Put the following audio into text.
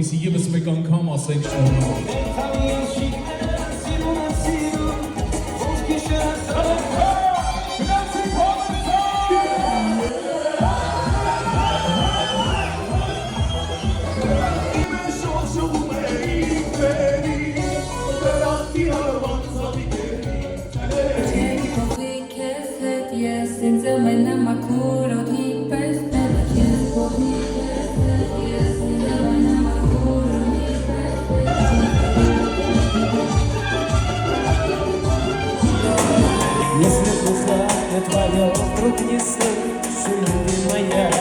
որպեսզի ևս մեկ անգամ ասենք շնորհակալ։ Если душа не твоя, вдруг не слышу, любимая.